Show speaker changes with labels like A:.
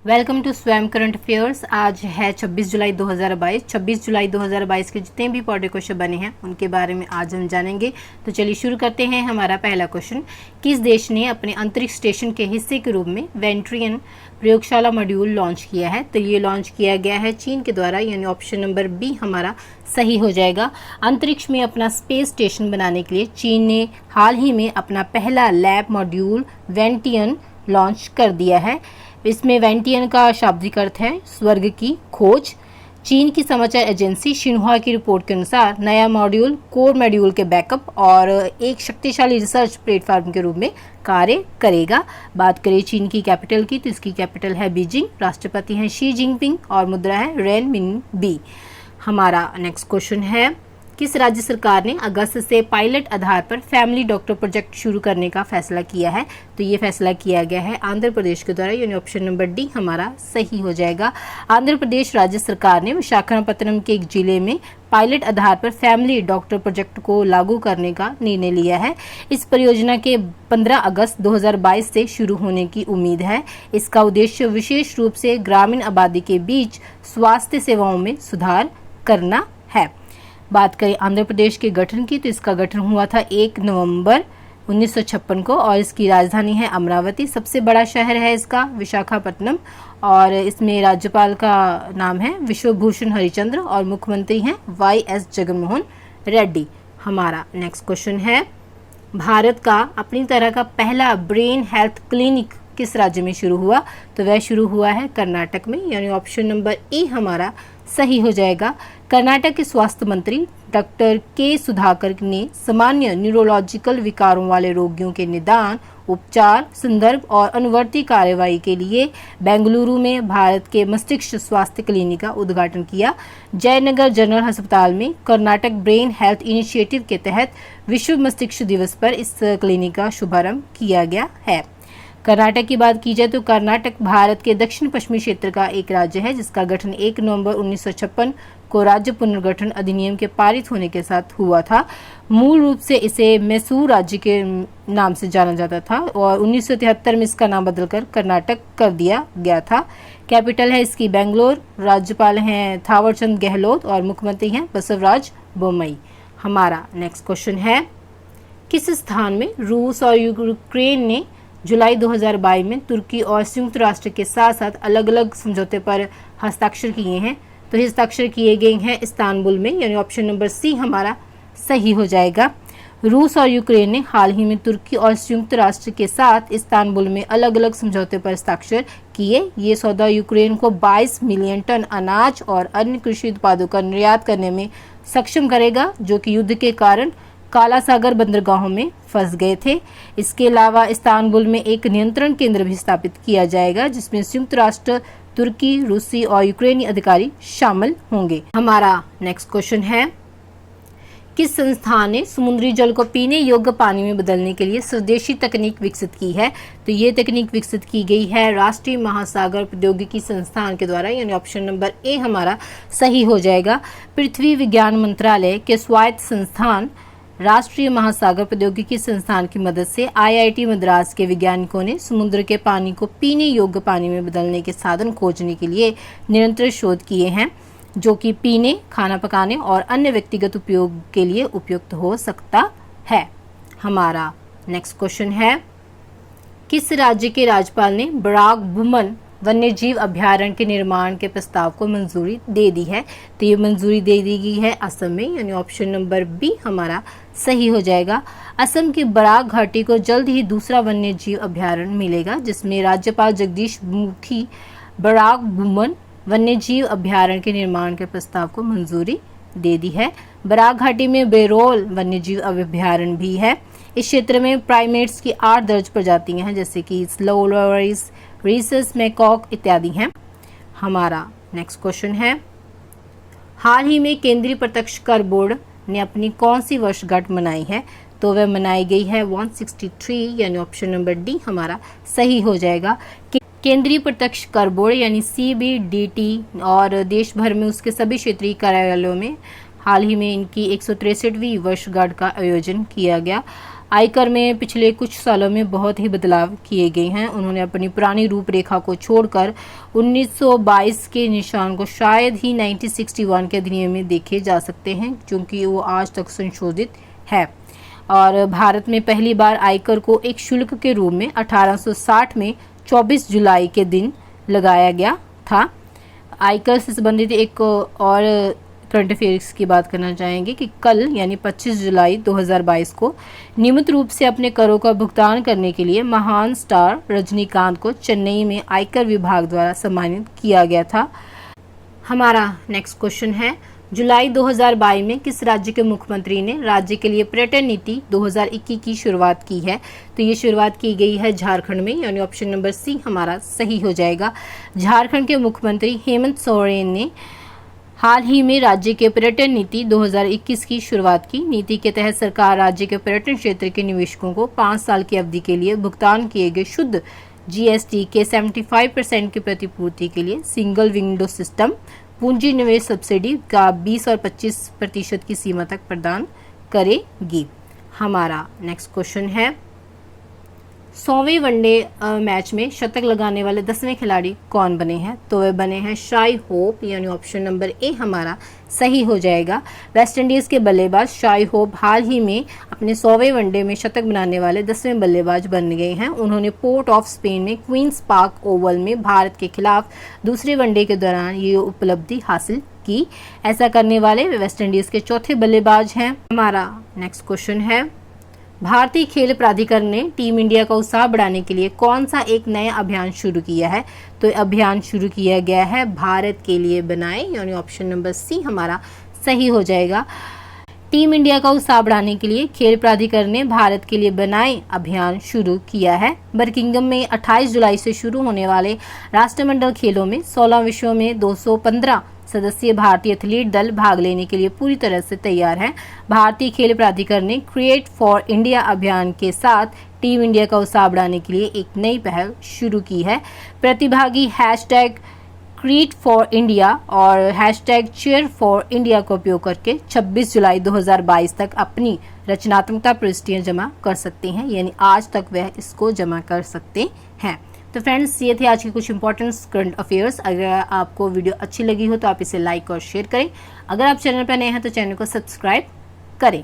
A: Welcome to स्वयं current affairs. आज है 26 जुलाई 2022। 26 जुलाई 2022 के जितने भी पॉडे क्वेश्चन बने हैं उनके बारे में आज हम जानेंगे। तो चलिए शुरू करते हैं। हमारा पहला क्वेश्चन, किस देश ने अपने अंतरिक्ष स्टेशन के हिस्से के रूप में वेंट्रियन प्रयोगशाला मॉड्यूल लॉन्च किया है? तो ये लॉन्च किया गया है चीन के द्वारा, यानी ऑप्शन नंबर बी हमारा सही हो जाएगा। अंतरिक्ष में अपना स्पेस स्टेशन बनाने के लिए चीन ने हाल ही में अपना पहला लैब मॉड्यूल वेंटियन लॉन्च कर दिया है। इसमें वेंटियन का शाब्दिक अर्थ है स्वर्ग की खोज। चीन की समाचार एजेंसी शिन्हुआ की रिपोर्ट के अनुसार नया मॉड्यूल कोर मॉड्यूल के बैकअप और एक शक्तिशाली रिसर्च प्लेटफॉर्म के रूप में कार्य करेगा। बात करें चीन की कैपिटल की, तो इसकी कैपिटल है बीजिंग, राष्ट्रपति हैं शी जिनपिंग और मुद्रा है रेन मिनबी। हमारा नेक्स्ट क्वेश्चन है, किस राज्य सरकार ने अगस्त से पायलट आधार पर फैमिली डॉक्टर प्रोजेक्ट शुरू करने का फैसला किया है? तो ये फैसला किया गया है आंध्र प्रदेश के द्वारा, यानी ऑप्शन नंबर डी हमारा सही हो जाएगा। आंध्र प्रदेश राज्य सरकार ने विशाखापत्तनम के एक जिले में पायलट आधार पर फैमिली डॉक्टर प्रोजेक्ट को लागू करने का निर्णय लिया है। इस परियोजना के 15 अगस्त 2022 से शुरू होने की उम्मीद है। इसका उद्देश्य विशेष रूप से ग्रामीण आबादी के बीच स्वास्थ्य सेवाओं में सुधार करना है। बात करें आंध्र प्रदेश के गठन की, तो इसका गठन हुआ था 1 नवंबर 1956 को और इसकी राजधानी है अमरावती। सबसे बड़ा शहर है इसका विशाखापत्तनम और इसमें राज्यपाल का नाम है विश्वभूषण हरिचंद्र और मुख्यमंत्री हैं YS जगनमोहन रेड्डी। हमारा नेक्स्ट क्वेश्चन है, भारत का अपनी तरह का पहला ब्रेन हेल्थ क्लिनिक किस राज्य में शुरू हुआ? तो वह शुरू हुआ है कर्नाटक में, यानी ऑप्शन नंबर ए हमारा सही हो जाएगा। कर्नाटक के स्वास्थ्य मंत्री डॉक्टर के सुधाकर ने सामान्य न्यूरोलॉजिकल विकारों वाले रोगियों के निदान, उपचार, संदर्भ और अनुवर्ती कार्यवाही के लिए बेंगलुरु में भारत के मस्तिष्क स्वास्थ्य क्लिनिक का उद्घाटन किया। जयनगर जनरल अस्पताल में कर्नाटक ब्रेन हेल्थ इनिशिएटिव के तहत विश्व मस्तिष्क दिवस पर इस क्लिनिक का शुभारंभ किया गया है। कर्नाटक की बात की जाए तो कर्नाटक भारत के दक्षिण पश्चिमी क्षेत्र का एक राज्य है जिसका गठन 1 नवंबर 1956 को राज्य पुनर्गठन अधिनियम के पारित होने के साथ हुआ था। मूल रूप से इसे मैसूर राज्य के नाम से जाना जाता था और 1973 में इसका नाम बदलकर कर्नाटक कर दिया गया था। कैपिटल है इसकी बेंगलोर, राज्यपाल हैं थावरचंद गहलोत और मुख्यमंत्री हैं बसवराज बोम्मई। हमारा नेक्स्ट क्वेश्चन है, किस स्थान में रूस और यूक्रेन ने जुलाई 2022 में तुर्की और संयुक्त राष्ट्र के साथ साथ अलग अलग समझौते पर हस्ताक्षर किए हैं? तो हस्ताक्षर किए गए हैं इस्तांबुल में, यानी ऑप्शन नंबर सी हमारा सही हो जाएगा। रूस और यूक्रेन ने हाल ही में तुर्की और संयुक्त राष्ट्र के साथ इस्तांबुल में अलग अलग समझौते पर हस्ताक्षर किए। ये सौदा यूक्रेन को 22 मिलियन टन अनाज और अन्य कृषि उत्पादों का निर्यात करने में सक्षम करेगा, जो कि युद्ध के कारण काला सागर बंदरगाहों में फंस गए थे। इसके अलावा इस्तांबुल में एक नियंत्रण केंद्र भी स्थापित किया जाएगा जिसमें संयुक्त राष्ट्र, तुर्की, रूसी और यूक्रेनी अधिकारी शामिल होंगे। हमारा नेक्स्ट क्वेश्चन है, किस संस्थान ने समुद्री जल को पीने योग्य पानी में बदलने के लिए स्वदेशी तकनीक विकसित की है? तो ये तकनीक विकसित की गई है राष्ट्रीय महासागर प्रौद्योगिकी संस्थान के द्वारा, यानी ऑप्शन नंबर ए हमारा सही हो जाएगा। पृथ्वी विज्ञान मंत्रालय के स्वायत्त संस्थान राष्ट्रीय महासागर प्रौद्योगिकी संस्थान की मदद से IIT मद्रास के वैज्ञानिकों ने समुद्र के पानी को पीने योग्य पानी में बदलने के साधन खोजने के लिए निरंतर शोध किए हैं, जो कि पीने, खाना पकाने और अन्य व्यक्तिगत उपयोग के लिए उपयुक्त हो सकता है। हमारा नेक्स्ट क्वेश्चन है, किस राज्य के राज्यपाल ने बराक बुमन वन्यजीव अभ्यारण्य के निर्माण के प्रस्ताव को मंजूरी दे दी है? तो ये मंजूरी दे दी गई है असम में, यानी ऑप्शन नंबर बी हमारा सही हो जाएगा। असम की बराक घाटी को जल्द ही दूसरा वन्यजीव अभ्यारण्य मिलेगा जिसमें राज्यपाल जगदीश मुखी बराक बुमन वन्यजीव अभ्यारण्य के निर्माण के प्रस्ताव को मंजूरी दे दी है। बराक घाटी में बेरोल वन्यजीव अभ्यारण्य भी है। इस क्षेत्र में प्राइमेट्स की 8 दर्ज प्रजातियां हैं जैसे कि स्लो लोरिस, रीसस, मैकॉक इत्यादि हैं। हमारा नेक्स्ट क्वेश्चन है, हाल ही में केंद्रीय प्रत्यक्ष कर बोर्ड ने अपनी कौन सी वर्षगांठ मनाई है? तो वह मनाई गई है 163, यानी ऑप्शन नंबर डी हमारा सही हो जाएगा। केंद्रीय प्रत्यक्ष कर बोर्ड यानी CBDT और देश भर में उसके सभी क्षेत्रीय कार्यालयों में हाल ही में इनकी 163वीं वर्षगांठ का आयोजन किया गया। आयकर में पिछले कुछ सालों में बहुत ही बदलाव किए गए हैं। उन्होंने अपनी पुरानी रूपरेखा को छोड़कर 1922 के निशान को शायद ही 1961 के अधिनियम में देखे जा सकते हैं, क्योंकि वो आज तक संशोधित है। और भारत में पहली बार आयकर को एक शुल्क के रूप में 1860 में 24 जुलाई के दिन लगाया गया था। आयकर से संबंधित एक और करंट अफेयर्स की बात करना चाहेंगे कि कल यानी 25 जुलाई 2022 को नियमित रूप से अपने करों का भुगतान करने के लिए महान स्टार रजनीकांत को चेन्नई में आयकर विभाग द्वारा सम्मानित किया गया था। हमारा नेक्स्ट क्वेश्चन है, जुलाई 2022 में किस राज्य के मुख्यमंत्री ने राज्य के लिए पर्यटन नीति 2021 की शुरुआत की है? तो ये शुरुआत की गई है झारखंड में, यानी ऑप्शन नंबर सी हमारा सही हो जाएगा। झारखंड के मुख्यमंत्री हेमंत सोरेन ने हाल ही में राज्य के पर्यटन नीति 2021 की शुरुआत की। नीति के तहत सरकार राज्य के पर्यटन क्षेत्र के निवेशकों को 5 साल की अवधि के लिए भुगतान किए गए शुद्ध जीएसटी के 75% की प्रतिपूर्ति के लिए सिंगल विंडो सिस्टम पूंजी निवेश सब्सिडी का 20 और 25% की सीमा तक प्रदान करेगी। हमारा नेक्स्ट क्वेश्चन है, 100वें वनडे मैच में शतक लगाने वाले 10वें खिलाड़ी कौन बने हैं? तो वे बने हैं शाई होप, यानी ऑप्शन नंबर ए हमारा सही हो जाएगा। वेस्ट इंडीज के बल्लेबाज शाई होप हाल ही में अपने 100वें वनडे में शतक बनाने वाले 10वें बल्लेबाज बन गए हैं। उन्होंने पोर्ट ऑफ स्पेन में क्वींस पार्क ओवल में भारत के खिलाफ दूसरे वनडे के दौरान ये उपलब्धि हासिल की। ऐसा करने वाले वेस्ट इंडीज के चौथे बल्लेबाज हैं। हमारा नेक्स्ट क्वेश्चन है, भारतीय खेल प्राधिकरण ने टीम इंडिया का उत्साह बढ़ाने के लिए कौन सा एक नया अभियान शुरू किया है? तो अभियान शुरू किया गया है भारत के लिए बनाए, यानी ऑप्शन नंबर सी हमारा सही हो जाएगा। टीम इंडिया का उत्साह बढ़ाने के लिए खेल प्राधिकरण ने भारत के लिए बनाए अभियान शुरू किया है। बर्किंघम में 28 जुलाई से शुरू होने वाले राष्ट्रमंडल खेलों में 16 विषयों में 215 सदस्यीय भारतीय एथलीट दल भाग लेने के लिए पूरी तरह से तैयार हैं। भारतीय खेल प्राधिकरण ने क्रिएट फॉर इंडिया अभियान के साथ टीम इंडिया का उत्साह बढ़ाने के लिए एक नई पहल शुरू की है। प्रतिभागी हैशटैग क्रिएट फॉर इंडिया और हैशटैग चीयर फॉर इंडिया का उपयोग करके 26 जुलाई 2022 तक अपनी रचनात्मकता प्रविष्टियां जमा कर सकते हैं, यानी आज तक वह इसको जमा कर सकते हैं। तो फ्रेंड्स, ये थे आज के कुछ इंपॉर्टेंट करंट अफेयर्स। अगर आपको वीडियो अच्छी लगी हो तो आप इसे लाइक और शेयर करें। अगर आप चैनल पर नए हैं तो चैनल को सब्सक्राइब करें।